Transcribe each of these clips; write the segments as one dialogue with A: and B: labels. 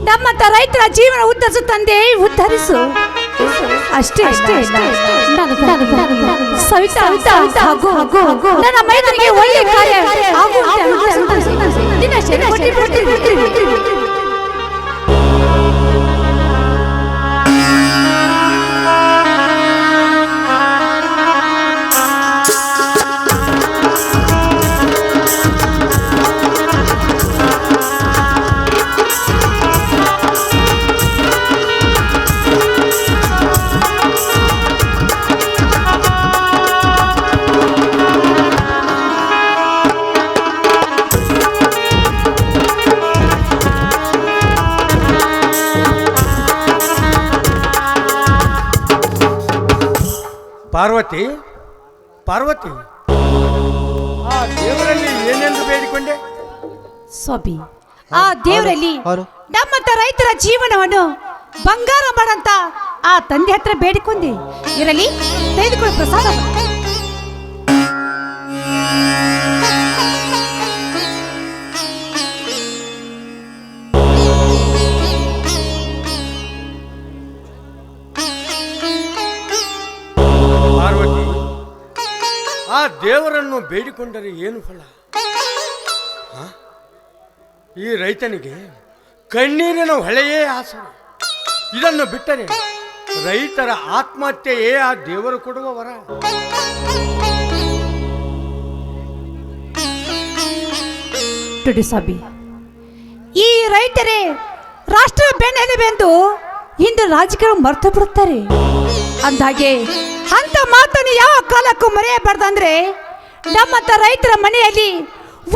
A: ನಮ್ಮಂತ ರೈತರ ಜೀವನ ಉದ್ಧರಿಸು ತಂದೆ, ಉದ್ಧರಿಸು. ಅಷ್ಟೇ ಸವಿತಾ ನನ್ನ ಮೈದನಿಗೆ ಒಳ್ಳೆ ಕಾರ್ಯ
B: ಪಾರ್ವತಿ, ಪಾರ್ವತಿ, ಆ ದೇವರಲ್ಲಿ ಏನೆಂದು ಬೇಡಿಕೊಂಡೆ?
A: ಸ್ವಾಮಿ, ಆ ದೇವರಲ್ಲಿ ನಮ್ಮಂತ ರೈತರ ಜೀವನವನ್ನು ಬಂಗಾರ ಮಾಡಂತ ಆ ತಂದೆ ಹತ್ರ ಬೇಡಿಕೊಂಡೆ. ಇರಲಿ, ತೆಗೆದುಕೊಳ್ಳು ಪ್ರಸಾದ.
B: ಪಾರ್ವತಿ, ಆ ದೇವರನ್ನು ಬೇಡಿಕೊಂಡರೆ ಏನು ಫಲ? ಈ ರೈತನಿಗೆ ಕಣ್ಣೀರಿನ ಹೊಳೆಯೇ ಆಸರೆ. ಇದನ್ನು ಬಿಟ್ಟರೆ ರೈತರ ಆತ್ಮಹತ್ಯೆಯೇ ಆ ದೇವರು ಕೊಡುವ ವರ.
A: ಸಾಬಿ, ಈ ರೈತರೇ ರಾಷ್ಟ್ರ ಬೆನ್ನೆಲುಬೆಂದು ಇಂದು ರಾಜಕೀಯ ಮರ್ತು ಬಿಡುತ್ತಾರೆ. ಅಂದಾಗೆ ಅಂತ ಮಾತನ್ನು ಯಾವ ಕಾಲಕ್ಕೂ ಮರೆಯಬಾರ್ದಂದ್ರೆ ನಮ್ಮಂತ ರೈತರ ಮನೆಯಲ್ಲಿ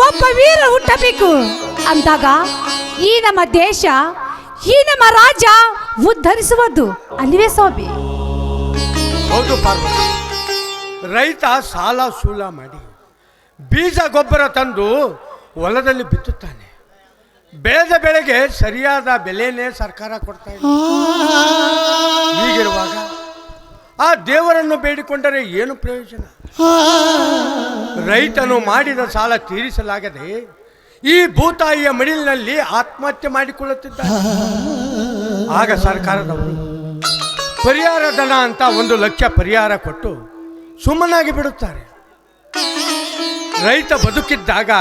A: ಒಬ್ಬ ವೀರ ಹುಟ್ಟಬೇಕು. ಅಂದಾಗ ಈ ನಮ್ಮ ದೇಶ, ಈ ನಮ್ಮ ರಾಜ್ಯ ಉದ್ಧರಿಸುವುದು ಅಲ್ಲಿವೇ ಸ್ವಾಮಿ.
B: ಹೌದು ಪಾರ್ವತಿ, ರೈತ ಸಾಲ ಸೂಲ ಮಾಡಿ ಬೀಜ ಗೊಬ್ಬರ ತಂದು ಹೊಲದಲ್ಲಿ ಬಿತ್ತುತ್ತಾನೆ. ಬೆಳೆದ ಬೆಳೆಗೆ ಸರಿಯಾದ ಬೆಲೆನೇ ಸರ್ಕಾರ ಕೊಡ್ತಾ ಇದೆ. ಹೀಗಿರುವಾಗ ಆ ದೇವರನ್ನು ಬೇಡಿಕೊಂಡರೆ ಏನು ಪ್ರಯೋಜನ? ರೈತನು ಮಾಡಿದ ಸಾಲ ತೀರಿಸಲಾಗದೆ ಈ ಭೂತಾಯಿಯ ಮಡಿಲಿನಲ್ಲಿ ಆತ್ಮಹತ್ಯೆ ಮಾಡಿಕೊಳ್ಳುತ್ತಿದ್ದಾರೆ. ಆಗ ಸರ್ಕಾರದವರು ಪರಿಹಾರ ಧನ ಅಂತ 1 ಲಕ್ಷ ಪರಿಹಾರ ಕೊಟ್ಟು ಸುಮ್ಮನಾಗಿ ಬಿಡುತ್ತಾರೆ. ರೈತ ಬದುಕಿದ್ದಾಗ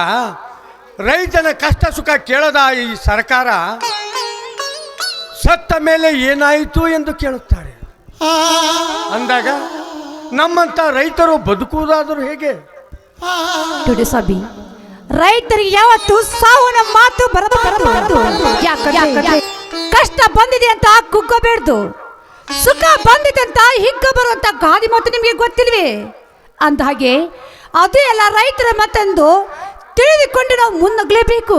B: ರೈತನ ಕಷ್ಟ ಸುಖ ಕೇಳದ ಈ ಸರ್ಕಾರ ಸತ್ತ ಮೇಲೆ ಏನಾಯಿತು ಎಂದು ಕೇಳುತ್ತಾರೆ. ಅಂದಾಗ ನಮ್ಮಂತ ರೈತರು ಬದುಕುವುದಾದರೂ ಹೇಗೆ?
A: ಸಾಬಿ, ರೈತರಿಗೆ ಯಾವತ್ತು ಸಾವನ್ನ ಮಾತು ಬರಬಾರದು. ಕಷ್ಟ ಬಂದಿದೆ ಅಂತ ಕುಗ್ಗಬೇಡ್ದು, ಸುಖ ಬಂದಿದೆ ಅಂತ ಹಿಗ್ಗ ಬರುವಂತ ಗಾದಿ ಮಾತು ನಿಮಗೆ ಗೊತ್ತಿಲ್ವೇ? ಅಂದ ಹಾಗೆ ಅದು ಎಲ್ಲ ರೈತರ ಮತ್ತೆಂದು ತಿಳಿದುಕೊಂಡು ನಾವು ಮುನ್ನಗ್ಲೇಬೇಕು.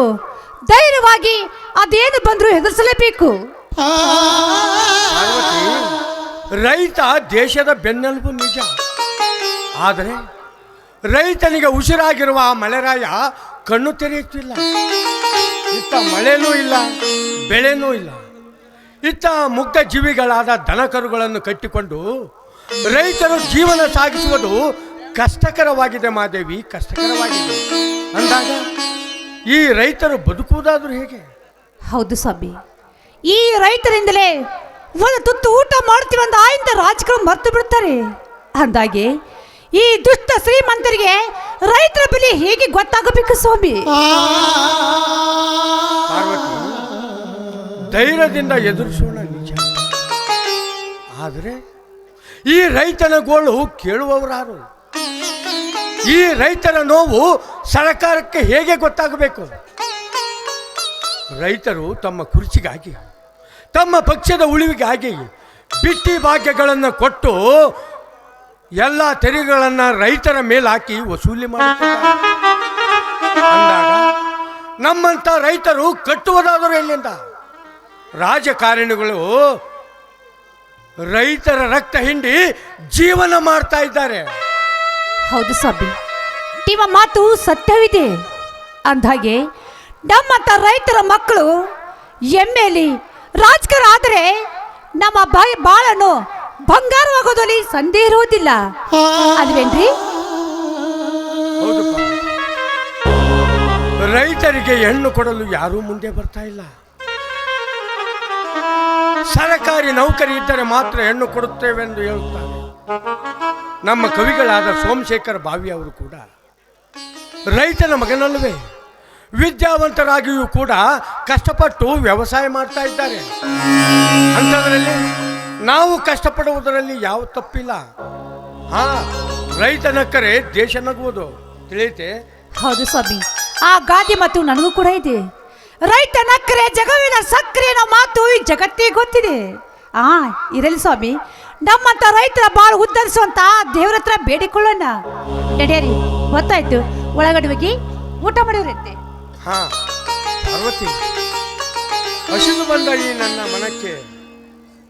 A: ಧೈರ್ಯವಾಗಿ ಅದೇನು ಬಂದರೂ ಎದುರಿಸಲೇಬೇಕು.
B: ರೈತ ದೇಶದ ಬೆನ್ನೆಲುಬು ನಿಜ. ಆದರೆ ರೈತನಿಗೆ ಉಸಿರಾಗಿರುವ ಮಳೆರಾಯ ಕಣ್ಣು ತೆರೆಯುತ್ತಿಲ್ಲ. ಇತ್ತ ಮಳೆನೂ ಇಲ್ಲ, ಬೆಳೆನೂ ಇಲ್ಲ. ಇತ್ತ ಮುಗ್ಧ ಜೀವಿಗಳಾದ ದನಕರುಗಳನ್ನು ಕಟ್ಟಿಕೊಂಡು ರೈತರು ಜೀವನ ಸಾಗಿಸುವುದು ಕಷ್ಟಕರವಾಗಿದೆ ಮಾದೇವಿ, ಕಷ್ಟಕರವಾಗಿದೆ. ಅಂದಾಗ ಈ ರೈತರು ಬದುಕುವುದಾದ್ರೂ ಹೇಗೆ?
A: ಹೌದು ಸ್ವಾಮಿ, ಈ ರೈತರಿಂದಲೇ ಒಂದು ತುತ್ತು ಊಟ ಮಾಡ್ತೀವಂದ ಆಯಿಂದ ರಾಜಕೀಯ ಮರ್ತು ಬಿಡ್ತಾರೆ. ಅಂದಾಗೆ ಈ ದುಷ್ಟ ಶ್ರೀಮಂತರಿಗೆ ರೈತರ ಬೆಲೆ ಹೇಗೆ ಗೊತ್ತಾಗಬೇಕು ಸ್ವಾಮಿ?
B: ಪಾರ್ವತಿ, ಧೈರ್ಯದಿಂದ ಎದುರಿಸೋಣ ನಿಜ. ಆದರೆ ಈ ರೈತನ ಗೋಳು ಕೇಳುವವರಾರು? ಈ ರೈತರ ನೋವು ಸರ್ಕಾರಕ್ಕೆ ಹೇಗೆ ಗೊತ್ತಾಗಬೇಕು? ರೈತರು ತಮ್ಮ ಕುರ್ಚಿಗಾಗಿ, ತಮ್ಮ ಪಕ್ಷದ ಉಳಿವಿಗಾಗಿ ಬಿಟ್ಟಿ ಭಾಗ್ಯಗಳನ್ನು ಕೊಟ್ಟು ಎಲ್ಲ ತೆರಿಗೆಗಳನ್ನು ರೈತರ ಮೇಲಾಕಿ ವಸೂಲಿ ಮಾಡುತ್ತಾರೆ. ಅಂದಾಗ ನಮ್ಮಂಥ ರೈತರು ಕಟ್ಟುವುದಾದರೂ ಎಲ್ಲಿಂದ? ರಾಜಕಾರಣಿಗಳು ರೈತರ ರಕ್ತ ಹಿಂಡಿ ಜೀವನ ಮಾಡ್ತಾ ಇದ್ದಾರೆ.
A: ಹೌದು ಸ್ವಾಮಿ, ನಿಮ್ಮ ಮಾತು ಸತ್ಯವಿದೆ. ಅಂದಾಗೆ ನಮ್ಮಂತ ರೈತರ ಮಕ್ಕಳು ಎಮ್ಮೆಲಿ ರಾಜಕೀಯ ಆದರೆ ನಮ್ಮ ಬಾಳನ್ನು ಬಂಗಾರವಾಗೋದಲ್ಲಿ ಸಂದೇಹ ಇರುವುದಿಲ್ಲ ಅಲ್ವೇನ್ರಿ?
B: ರೈತರಿಗೆ ಹೆಣ್ಣು ಕೊಡಲು ಯಾರೂ ಮುಂದೆ ಬರ್ತಾ ಇಲ್ಲ. ಸರಕಾರಿ ನೌಕರಿ ಇದ್ದರೆ ಮಾತ್ರ ಹೆಣ್ಣು ಕೊಡುತ್ತೇವೆಂದು ಹೇಳುತ್ತಾರೆ. ನಮ್ಮ ಕವಿಗಳಾದ ಸೋಮಶೇಖರ ಭಾವಿ ಅವರು ಕೂಡ ರೈತನ ಮಗನಲ್ಲವೇ, ವಿದ್ಯಾವಂತರಾಗಿಯೂ ಕೂಡ ಕಷ್ಟಪಟ್ಟು ವ್ಯವಸಾಯ ಮಾಡ್ತಾ ಇದ್ದಾರೆ. ಅಂಥದ್ರಲ್ಲಿ ನಾವು ಕಷ್ಟಪಡುವುದರಲ್ಲಿ ಯಾವ ತಪ್ಪಿಲ್ಲ. ಹಾ, ರೈತ ನಕ್ಕರೆ ದೇಶ ನಗುವುದು, ತಿಳಿಯುತ್ತೆ?
A: ಹೌದು ಸ್ವಾಮಿ, ಆ ಗಾದೆ ಮಾತು ನನಗೂ ಕೂಡ ಇದೆ. ರೈತ ನಕ್ಕರೆ ಜಗವಿನ ಸಕ್ಕರೆ ಅನ್ನೋ ಮಾತು ಈ ಜಗತ್ತಿಗೆ ಗೊತ್ತಿದೆ. ಇರಲಿ ಸ್ವಾಮಿ, ನಮ್ಮಂತ ರೈತರ ಬಾಳು ಉದ್ಧರಿಸುವಂತ ದೇವ್ರ ಹತ್ರ ಬೇಡಿಕೊಳ್ಳೋಣ. ನಡೆಯರಿ, ಗೊತ್ತಾಯ್ತು. ಒಳಗಡೆ ಹೋಗಿ ಊಟ ಮಾಡಿವ್ರಂತೆ.
B: ಹಾ ಪಾರ್ವತಿ, ಹಸಿದು ಬಂದ ಈ ನನ್ನ ಮನಕ್ಕೆ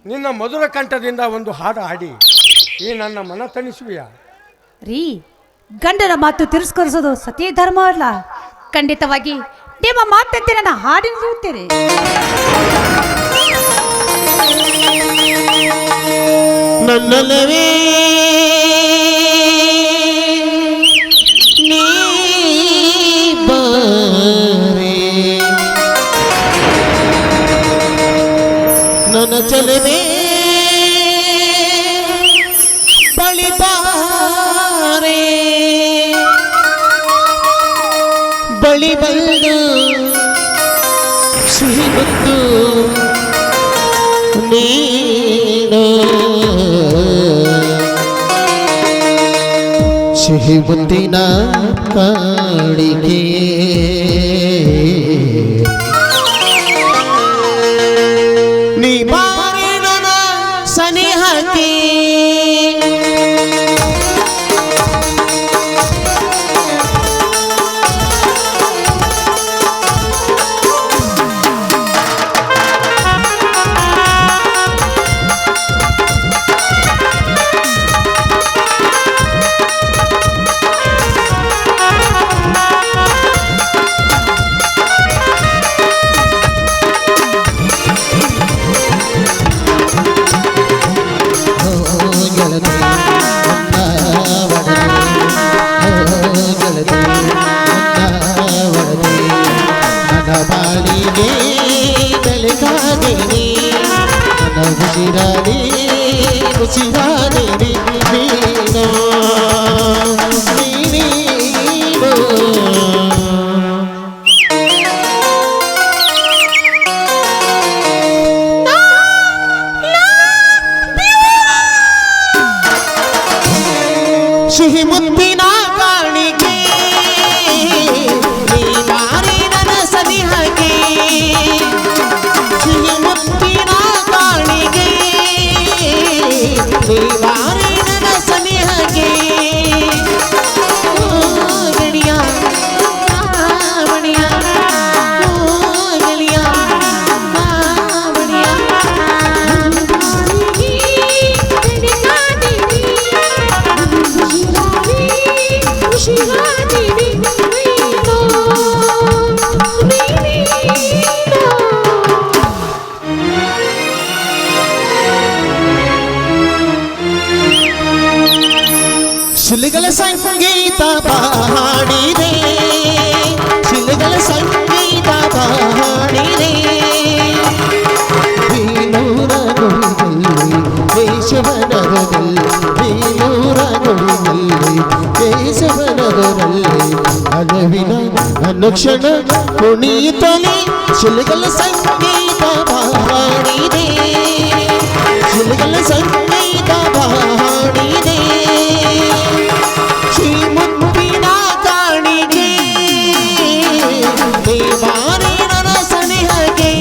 B: ನಿನ್ನ ಮಧುರ ಕಂಠದಿಂದ ಒಂದು ಹಾಡು ಹಾಡಿ ಈ ನನ್ನ ಮನ ತಣಿಸುವಿಯಾ?
A: ರೀ, ಗಂಡನ ಮಾತು ತಿರಸ್ಕರಿಸೋದು ಸತ್ಯ ಧರ್ಮವಲ್ಲ. ಖಂಡಿತವಾಗಿ ನಿಮ್ಮ ಮಾತಂತೆ ನನ್ನ ಹಾಡಿರುತ್ತೇನೆ.
C: ನನ್ನಲ್ಲವೇ ನೀ ಬಾರೆ, ನನ್ನ ಚಲವೇ ಬಳಿ ಬಾರೆ, ಬಳಿ ಬಂದು ಸಿಹಿ ಬಂದು ನೀನು ಸಿಹಿ ಮುತ್ತಿನ ಕಾಣಿಕೆ ನೀ ಬಾರಿ ನನ್ನ ಸನಿಹಕ್ಕೆ ಉಸಿರಾದೆ ನೀನು ಸಿಹಿ ಮುತ್ತಿನ ಕಾಣಿಕೆ ನೀ ಬಾರಿ ನನ್ನ ಸನಿಹಕ್ಕೆ ಸಿಹಿ ಮುತ್ತಿನ ಕಾಣಿಕೆ ನೀ ಬಾರಿ ನನ್ನ ಸನಿಹಕ್ಕೆ ಗಡಿಯ ಮಣಿಯ ಗಡಿಯ ಮಣಿಯ ಶಿಲೆಗಳ ಸಂಗೀತ ಹಾಡಿದೆ, ಶಿಲೆಗಳ ಸಂಗೀತ ಹಾಡಿದೆ, ಬೇಲೂರ ಗುಡಿಯಲ್ಲಿ ಕೇಶವನಗರಲ್ಲಿ, ಬೇಲೂರ ಗುಡಿಯಲ್ಲಿ ಕೇಶವನಗರಲ್ಲಿ ಅಲವಿನ ಅನುಕ್ಷಣ ಕುಣಿಯುತ್ತಲೇ ಶಿಲೆಗಳ ಸಂಗೀತ ಹಾಡಿದೆ, ಶಿಲೆಗಳ ಸಂಗೀತ ಹಾಡಿದೆ, ಶ್ರೀಮುತ್ತಿನ ಕಾಣಿಕೆ ನೀ ಬಾರಿ ನನ್ನ ಸನಿಹಕ್ಕೆ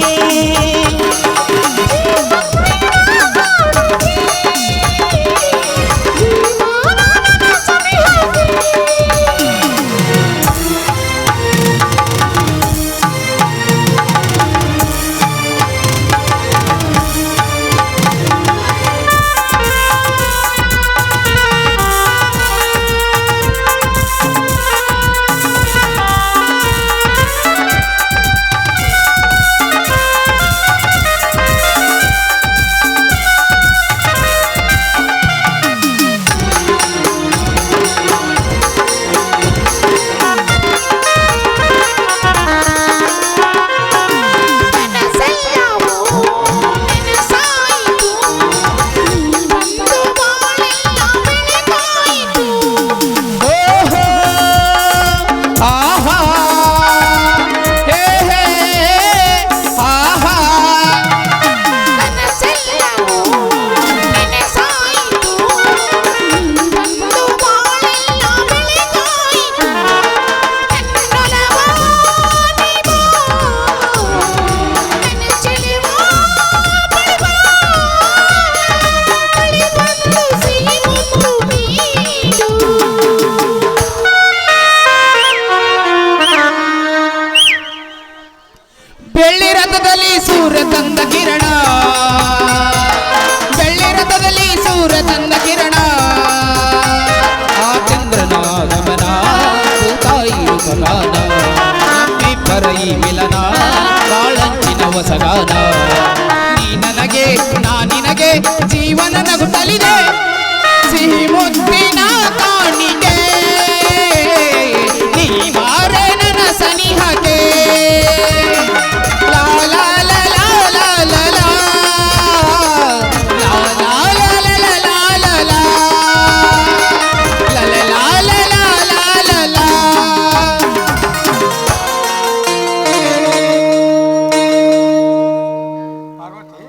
C: ಹಾಗೆ ನಾ ನಿನಗೆ ಜೀವನ ನಗುತ್ತಲಿದೆ ಸಿಹಿ ಮುತ್ತಿನ ಕಾಣಿಕೆ ನೀ ಬಾರೆ ನನ್ನ ಸನಿಹಕ್ಕೆ ಲಾ ಲಾ ಲಾ ಲಾ ಲಾ ಲಾ ಲಾ ಲಾ ಲಾ ಲಾ ಲಾ ಲಾ ಲಾ ಲಾ ಲಾ ಲಾ ಲಾ ಲಾ ಲಾ.
B: ಪಾರ್ವತಿ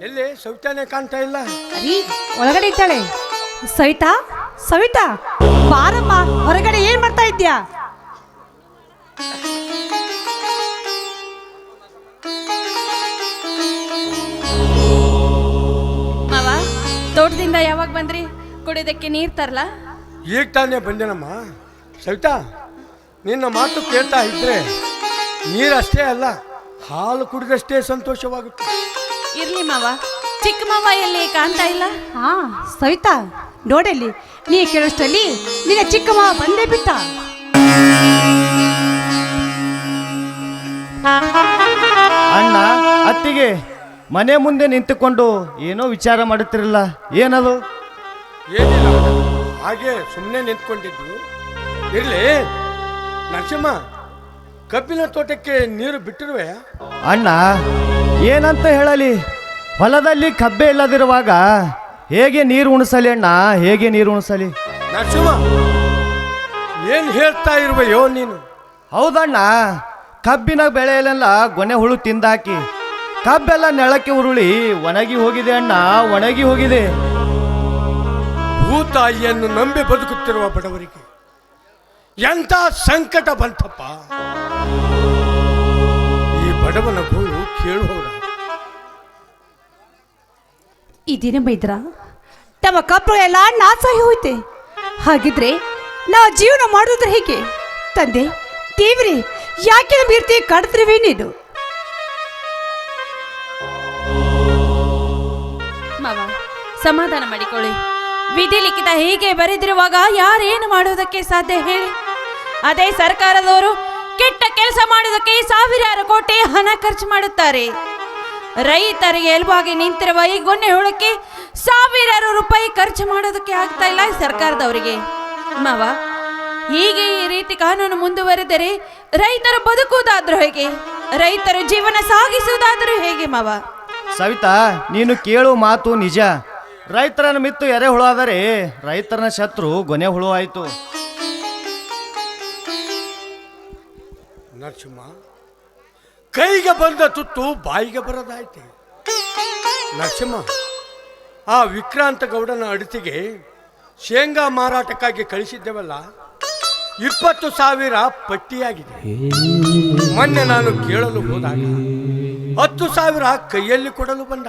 B: ಎಲ್ಲಿ ಸವಿತಾನೆ ಕಾಣ್ತಾ ಇಲ್ಲ.
A: ಅರಿ ಒಳಗಡೆ ಇದ್ದಾಳೆ. ಸವಿತಾ, ಸವಿತಾ ಬಾರಮ್ಮ, ಹೊರಗಡೆ ಏನ್ ಮಾಡ್ತಾ ಇದ್ಯಾ?
D: ಮಾವ, ತೋಟದಿಂದ ಯಾವಾಗ ಬಂದ್ರಿ? ಕುಡಿಯೋದಕ್ಕೆ ನೀರ್ ತರ್ಲಾ?
B: ಈಗ ತಾನೇ ಬಂದೇನಮ್ಮ. ಸವಿತಾ, ನಿನ್ನ ಮಾತು ಕೇಳ್ತಾ ಇದ್ರೆ ನೀರಷ್ಟೇ ಅಲ್ಲ, ಹಾಲು ಕುಡಿದಷ್ಟೇ ಸಂತೋಷವಾಗುತ್ತೆ.
D: ಇರ್ಲಿ ಮಾವ, ಚಿಕ್ಕ ಮಾವ ಎಲ್ಲಿ ಕಾಣ್ತಾ ಇಲ್ಲ?
A: ಹಾ ಸವಿತಾ, ನೋಡಲ್ಲಿ, ನೀ ಕೇಳೋಷ್ಟರಲ್ಲಿ ನಿನ್ನ ಚಿಕ್ಕ ಮಾವ ಬಂದೇ ಬಿಟ್ಟ.
E: ಅಣ್ಣ ಅತ್ತಿಗೆ ಮನೆ ಮುಂದೆ ನಿಂತುಕೊಂಡು ಏನೋ ವಿಚಾರ ಮಾಡುತ್ತಿರಲ್ಲ, ಏನದು?
B: ಏನಿಲ್ಲ, ಹಾಗೆ ಸುಮ್ಮನೆ ನಿಂತ್ಕೊಂಡಿದ್ದು. ಇರ್ಲಿ ನರಸಿಂಹ, ಕಬ್ಬಿನ ತೋಟಕ್ಕೆ ನೀರು ಬಿಟ್ಟಿರುವೆ?
E: ಅಣ್ಣ ಏನಂತ ಹೇಳಲಿ, ಹೊಲದಲ್ಲಿ ಕಬ್ಬೆ ಇಲ್ಲದಿರುವಾಗ ಹೇಗೆ ನೀರು ಉಣಿಸಲಿ ಅಣ್ಣ, ಹೇಗೆ ನೀರು ಉಣಿಸಲಿ?
B: ನರಸಿಂಹ, ಏನ್ ಹೇಳ್ತಾ ಇರುವೆಯೋ ನೀನು?
E: ಹೌದಣ್ಣ, ಕಬ್ಬಿನ ಬೆಳೆಯಲ್ಲೆಲ್ಲ ಗೊನೆ ಹುಳು ತಿಂದಾಕಿ ಕಬ್ಬೆಲ್ಲ ನೆಲಕ್ಕೆ ಉರುಳಿ ಒಣಗಿ ಹೋಗಿದೆ ಅಣ್ಣ, ಒಣಗಿ ಹೋಗಿದೆ.
B: ಭೂತಾಯಿಯನ್ನು ನಂಬಿ ಬದುಕುತ್ತಿರುವ ಬಡವರಿಗೆ ಎಂಥ ಸಂಕಟ ಬಂತಪ್ಪ. ಈ ಬಡವನ ಗೋಳು ಕೇಳುವವರ.
A: ಈ ದಿನ ಮೈದ್ರ ನಮ್ಮ ಕಪ್ಪಳೆಲ್ಲ ನಾಸಾಗಿ ಹೋಯ್ತೆ. ಹಾಗಿದ್ರೆ ನಾವು ಜೀವನ ಮಾಡೋದ್ರ ಹೇಗೆ? ತಂದೆ ದೇವ್ರಿ, ಯಾಕೆ ನಮ್ಮ ಇರ್ತಿ ಕಡ್ತಿರುವೆ ನೀನು?
D: ಮಾವ, ಸಮಾಧಾನ ಮಾಡಿಕೊಳ್ಳಿ. ವಿಧಿ ಲಿಖಿತ ಹೀಗೆ ಬರೆದಿರುವಾಗ ಯಾರೇನು ಮಾಡುವುದಕ್ಕೆ ಸಾಧ್ಯ ಹೇಳಿ? ಅದೇ ಸರ್ಕಾರದವರು ಕೆಟ್ಟ ಕೆಲಸ ಮಾಡೋದಕ್ಕೆ ಸಾವಿರಾರು ಕೋಟಿ ಹಣ ಖರ್ಚು ಮಾಡುತ್ತಾರೆ. ರೈತರಿಗೆ ಎಲುಬಾಗಿ ನಿಂತಿರುವ ಈ ಗೊನ್ನೆ ಹುಳಕ್ಕೆ ಸಾವಿರಾರು ರೂಪಾಯಿ ಖರ್ಚು ಮಾಡೋದಕ್ಕೆ ಆಗ್ತಾ ಇಲ್ಲ ಸರ್ಕಾರದವರಿಗೆ. ಮಾವ, ಹೀಗೆ ಈ ರೀತಿ ಕಾನೂನು ಮುಂದುವರೆದರೆ ರೈತರು ಬದುಕುವುದಾದ್ರೂ ಹೇಗೆ? ರೈತರು ಜೀವನ ಸಾಗಿಸುವುದಾದ್ರೂ ಹೇಗೆ ಮಾವ?
E: ಸವಿತಾ, ನೀನು ಕೇಳುವ ಮಾತು ನಿಜ. ರೈತರನ್ನು ಮಿತ್ತು ಎರೆಹುಳು ಆದರೆ ರೈತರನ ಶತ್ರು ಗೊನೆ ಹುಳು ಆಯಿತು.
B: ನರಸಿಂಹ, ಕೈಗೆ ಬಂದ ತುತ್ತು ಬಾಯಿಗೆ ಬರೋದಾಯ್ತೆ. ನರಸಿಂಹ, ಆ ವಿಕ್ರಾಂತ ಗೌಡನ ಅಡತಿಗೆ ಶೇಂಗಾ ಮಾರಾಟಕ್ಕಾಗಿ ಕಳಿಸಿದ್ದೇವಲ್ಲ, 20,000 ಪಟ್ಟಿಯಾಗಿದೆ. ಮೊನ್ನೆ ನಾನು ಕೇಳಲು ಹೋದಾಗ 10,000 ಕೈಯಲ್ಲಿ ಕೊಡಲು ಬಂದ.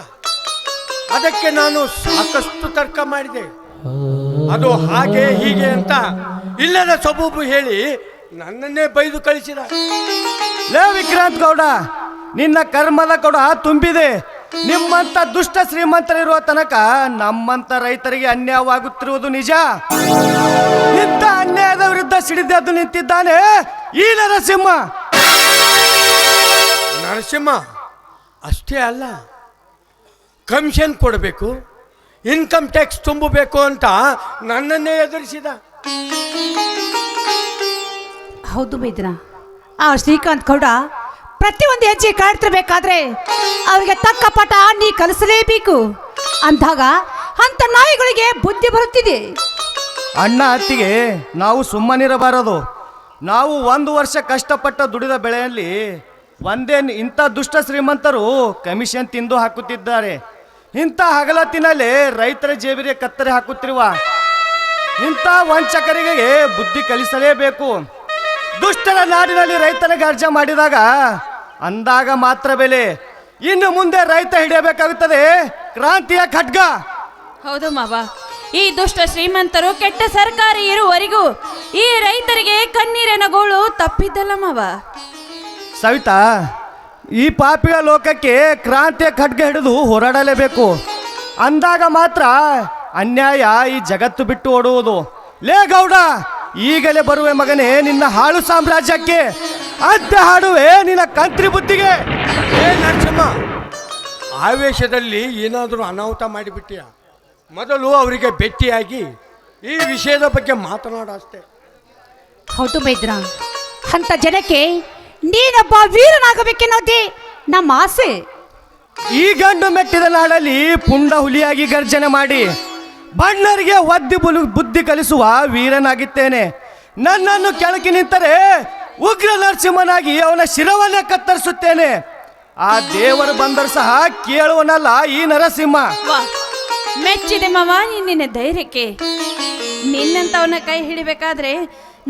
B: ಅದಕ್ಕೆ ನಾನು ಸಾಕಷ್ಟು ತರ್ಕ ಮಾಡಿದೆ. ಅದು ಹಾಗೆ ಹೀಗೆ ಅಂತ ಇಲ್ಲದ ಸಬೂಬು ಹೇಳಿ ನನ್ನನ್ನೇ ಬೈದು ಕಳಿಸಿದ.
E: ಲೇ ವಿಕ್ರಾಂತ್ ಗೌಡ, ನಿನ್ನ ಕರ್ಮದ ಕೊಡ ತುಂಬಿದೆ. ನಿಮ್ಮಂತ ದುಷ್ಟ ಶ್ರೀಮಂತರಿರುವ ತನಕ ನಮ್ಮಂತ ರೈತರಿಗೆ ಅನ್ಯಾಯವಾಗುತ್ತಿರುವುದು ನಿಜ. ಇಂಥ ಅನ್ಯಾಯದ ವಿರುದ್ಧ ಸಿಡಿದೆದ್ದು ನಿಂತಿದ್ದಾನೆ ಈ ನರಸಿಂಹ.
B: ನರಸಿಂಹ ಅಷ್ಟೇ ಅಲ್ಲ, ಕಮಿಷನ್ ಕೊಡಬೇಕು, ಇನ್ಕಮ್ ಟ್ಯಾಕ್ಸ್ ತುಂಬಬೇಕು ಅಂತ ನನ್ನನ್ನೇ ಎದುರಿಸಿದ.
A: ಹೌದು ಮೈದ್ರ, ಆ ಶ್ರೀಕಾಂತ್ ಗೌಡ ಪ್ರತಿಯೊಂದು ಹೆಜ್ಜೆ ಕಾಡ್ತಿರ್ಬೇಕಾದ್ರೆ ಅವರಿಗೆ ತಕ್ಕ ಪಾಠ ನೀ ಕಲಿಸಲೇಬೇಕು. ಅಂದಾಗ ಅಂತ ನಾಯಿಗಳಿಗೆ ಬುದ್ಧಿ ಬರುತ್ತಿದೆ.
E: ಅಣ್ಣ ಅತ್ತಿಗೆ, ನಾವು ಸುಮ್ಮನಿರಬಾರದು. ನಾವು 1 ವರ್ಷ ಕಷ್ಟಪಟ್ಟ ದುಡಿದ ಬೆಳೆಯಲ್ಲಿ ಒಂದೇ ಇಂಥ ದುಷ್ಟ ಶ್ರೀಮಂತರು ಕಮಿಷನ್ ತಿಂದು ಹಾಕುತ್ತಿದ್ದಾರೆ. ಇಂಥ ಹಗಲತ್ತಿನಲ್ಲಿ ರೈತರ ಜೇಬಿಗೆ ಕತ್ತರಿ ಹಾಕುತ್ತಿರುವ ಇಂಥ ವಂಚಕರಿಗೆ ಬುದ್ಧಿ ಕಲಿಸಲೇಬೇಕು. ದುಷ್ಟರ ನಾಡಿನಲ್ಲಿ ರೈತನಿಗೆ ಅರ್ಜ ಮಾಡಿದಾಗ ಅಂದಾಗ ಮಾತ್ರ ಬೆಲೆ. ಇನ್ನು ಮುಂದೆ ರೈತ ಹಿಡಿಯಬೇಕಾಗುತ್ತದೆ ಕ್ರಾಂತಿಯ ಖಡ್ಗ.
D: ಹೌದು ಮಾವ, ಈ ದುಷ್ಟ ಶ್ರೀಮಂತರು ಕೆಟ್ಟ ಸರ್ಕಾರಿ ಇರುವವರೆಗೂ ಈ ರೈತರಿಗೆ ಕಣ್ಣೀರಿನ ಗೋಳು ತಪ್ಪಿದ್ದಲ್ಲ ಮಾವ.
E: ಸವಿತಾ, ಈ ಪಾಪಿಯ ಲೋಕಕ್ಕೆ ಕ್ರಾಂತಿಯ ಖಡ್ಗ ಹಿಡಿದು ಹೋರಾಡಲೇಬೇಕು. ಅಂದಾಗ ಮಾತ್ರ ಅನ್ಯಾಯ ಈ ಜಗತ್ತು ಬಿಟ್ಟು ಓಡುವುದು. ಲೇ ಗೌಡ, ಈಗಲೇ ಬರುವೆ ಮಗನೇ ನಿನ್ನ ಹಾಳು ಸಾಮ್ರಾಜ್ಯಕ್ಕೆ. ಅಡ್ಡ ಹಾಡುವೆ ನಿನ್ನ ಕಂತ್ರಿ ಬುದ್ಧಿಗೆ.
B: ಏ ನರಸಿಂಹ, ಆವೇಶದಲ್ಲಿ ಏನಾದರೂ ಅನಾಹುತ ಮಾಡಿಬಿಟ್ಟಿಯ? ಮೊದಲು ಅವರಿಗೆ ಭೇಟಿಯಾಗಿ ಈ ವಿಷಯದ ಬಗ್ಗೆ ಮಾತನಾಡ ಅಷ್ಟೇ.
A: ಹೌದು ಮೈದ್ರ, ಅಂತ ಜನಕ್ಕೆ ನೀನೊಬ್ಬ ವೀರನಾಗಬೇಕೆನ್ನೋದೇ ನಮ್ಮ ಆಸೆ.
E: ಈ ಗಂಡು ಮೆಟ್ಟಿದ ನಾಡಲ್ಲಿ ಪುಂಡ ಹುಲಿಯಾಗಿ ಗರ್ಜನೆ ಮಾಡಿ ಬಣ್ಣರಿಗೆ ಒದ್ದಿ ಬುದ್ಧಿ ಕಲಿಸುವ ವೀರನಾಗಿದ್ದೇನೆ. ನನ್ನನ್ನು ಕೆಳಗೆ ನಿಂತರೆ ಉಗ್ರ ನರಸಿಂಹನಾಗಿ ಅವನ ಶಿರವನ್ನೇ ಕತ್ತರಿಸುತ್ತೇನೆ. ಆ ದೇವರು ಬಂದರೂ ಸಹ ಕೇಳುವನಲ್ಲ ಈ ನರಸಿಂಹ.
D: ವಾ, ಮೆಚ್ಚಿದೆ ಮಾವ ನಿನ್ನ ಧೈರ್ಯಕ್ಕೆ. ನಿನ್ನಂತವನ ಕೈ ಹಿಡಿಬೇಕಾದ್ರೆ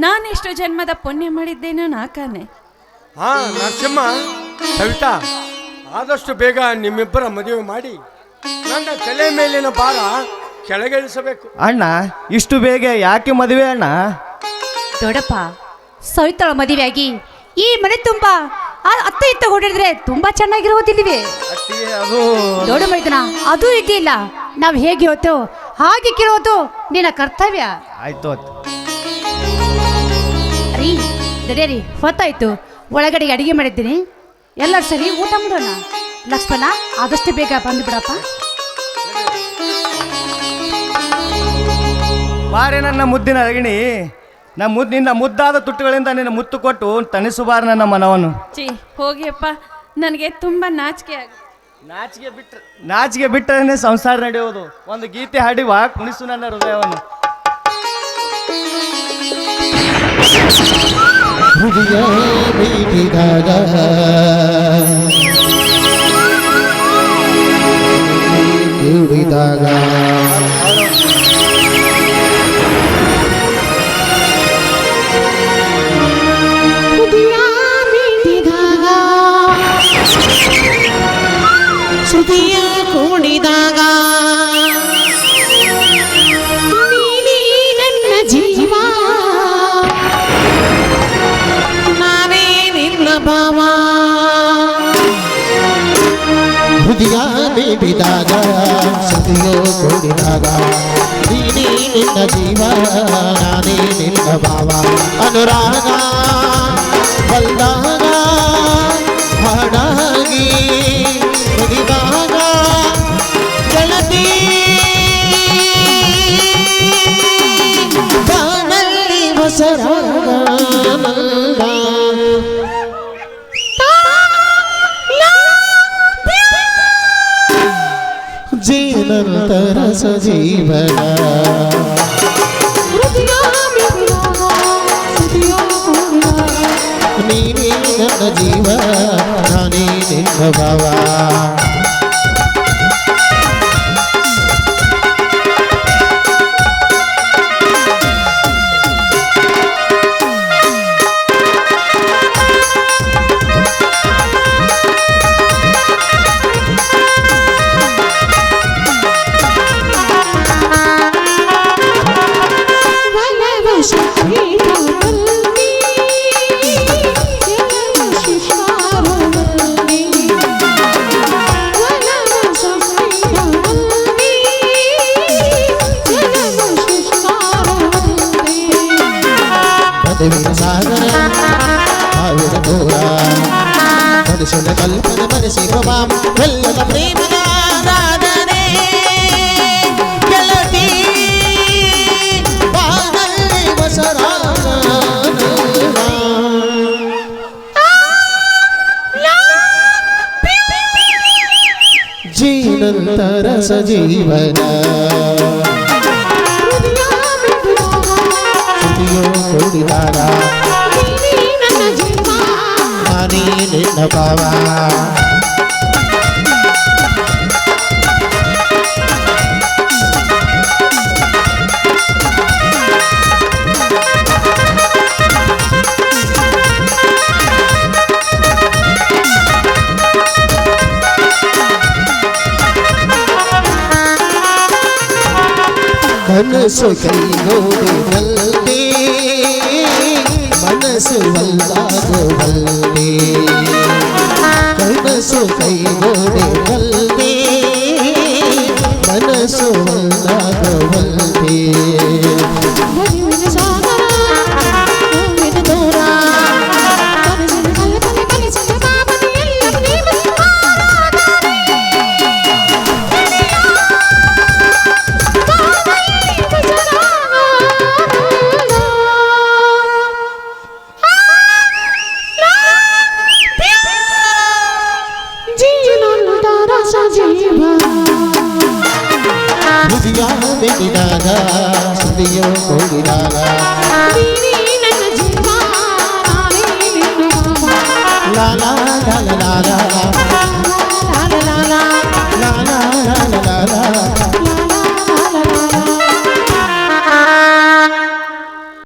D: ನಾನೆಷ್ಟು ಜನ್ಮದ ಪುಣ್ಯ ಮಾಡಿದ್ದೇನೋ ನಾಕಾನೆ.
B: ಹಾ ನರಸಿಂಹ, ಸವಿತಾ, ಆದಷ್ಟು ಬೇಗ ನಿಮ್ಮಿಬ್ಬರ ಮದುವೆ ಮಾಡಿ ನನ್ನ ತಲೆ ಮೇಲಿನ ಭಾರ ಕೆಳಗಿಳಿಸಬೇಕು.
E: ಅಣ್ಣ, ಇಷ್ಟು ಬೇಗ ಯಾಕೆ ಮದುವೆ ಅಣ್ಣ?
A: ದೊಡ್ಡಪ್ಪ, ಸವಿತಳ ಮದುವೆಯಾಗಿ ಈ ಮನೆ ತುಂಬಾ ಅತ್ತ ಇತ್ತ ಹೊಡಿದ್ರೆ ತುಂಬಾ ಚೆನ್ನಾಗಿರೋದಿಲ್ವೇ?
E: ಅದು
A: ದೊಡ್ಡ ಮೈದನ ಅದು ಇದ್ದಿಲ್ಲ. ನಾವು ಹೇಗೆ ಹೋತೋ ಹಾಗೆ ಕೇಳೋದು ನಿನ್ನ ಕರ್ತವ್ಯ.
E: ಆಯ್ತು.
A: ರೀ ದಡ್ಯರಿ, ಹೊತ್ತಾಯ್ತು. ಒಳಗಡೆ ಅಡಿಗೆ ಮಾಡಿದ್ದೀನಿ, ಎಲ್ಲರೂ ಸರಿ ಊಟ ಮಾಡೋಣ. ಲಕ್ಷ್ಮಣ, ಆದಷ್ಟು ಬೇಗ ಬಂದು ಬಿಡಪ್ಪ.
E: ಬಾರೆ ನನ್ನ ಮುದ್ದಿನ ಅರಗಿಣಿ, ನಿನ್ನ ಮುದ್ದಾದ ತುಟ್ಟುಗಳಿಂದ ನಿನ್ನ ಮುತ್ತು ಕೊಟ್ಟು ತಣಿಸುಬಾರ ನನ್ನ ಮನವನ್ನು.
D: ಚಿ ಹೋಗಿಯಪ್ಪ, ನನಗೆ ತುಂಬ ನಾಚಿಕೆ ಆಗ.
E: ನಾಚಿಗೆ ಬಿಟ್ಟರೆ ಸಂಸಾರ ನಡೆಯುವುದು. ಒಂದು ಗೀತೆ ಹಾಡಿವ ಕುಣಿಸು ನನ್ನ ಹೃದಯವನ್ನು.
C: ಹೃದಯ ಮೀಟಿದಾಗ ಕೇಳಿದಾಗ ಸುದಿಯ ಕೂಡಿದಾಗ ನೀನೇ ನನ್ನ ಜೀವ, ನಾನೇ ನಿನ್ನ ಭಾವ. ಹೃದಯ ಬೇಬಿದಾಗ ಸುದಿಯೋ ಕೂಡಿದಾಗ ನೀನೇ ನಿನ್ನ ಜೀವ, ನಾನೇ ನಿನ್ನ ಭಾವ. ಅನುರಾಗ ಬಲ್ದಾಗ ಹಾಡಾಗಿ ಮುಗಿದಾಗ ಗೆಳತಿ ಬಾನಲ್ಲಿ ಹೊಸರಾಗ ಜೀವನಂತರ ಸಜೀವನ. ನೀನೇ ನನ್ನ ಜೀವ, ನಾನೇ ನಿನ್ನ ಭಾವ. ಸಾಗರ ಸಾವಿರ ದೂರ ಮನುಷ್ಯನ ಕಲ್ಪನೆ ಮನಸ್ಸಿ ಪ್ರಭಾವ ಎಲ್ಲದ ಪ್ರೇಮದ ಸಾಧನೆ ಗೆಳತಿ ಬಾನಲ್ಲಿ ಬಸರಾಗ ಜೀವನಂತರ ಸಜೀವನ. ಕೂಡಿದಾಗ ನನ್ನ ಜೀವ, ನಾನೇ ನಿನ್ನ ಭಾವ. ಕನಸು ಕೈಗೋಡಿನಲ್ಲಿ ಮನಸ್ಸು ಒಲ್ಲಾಗುವಲ್ಲಿ, ಕನಸು ಕೈಗೋಡಿನಲ್ಲಿ ಮನಸ್ಸು ಒಲ್ಲಾಗುವಲ್ಲಿ. ಹೃದಯ ಬೆಳೆದಾಗ ಹೃದಯ ಕೂಡಿದಾಗ ಲಾಲ ಲಾಲ ಲಾಲ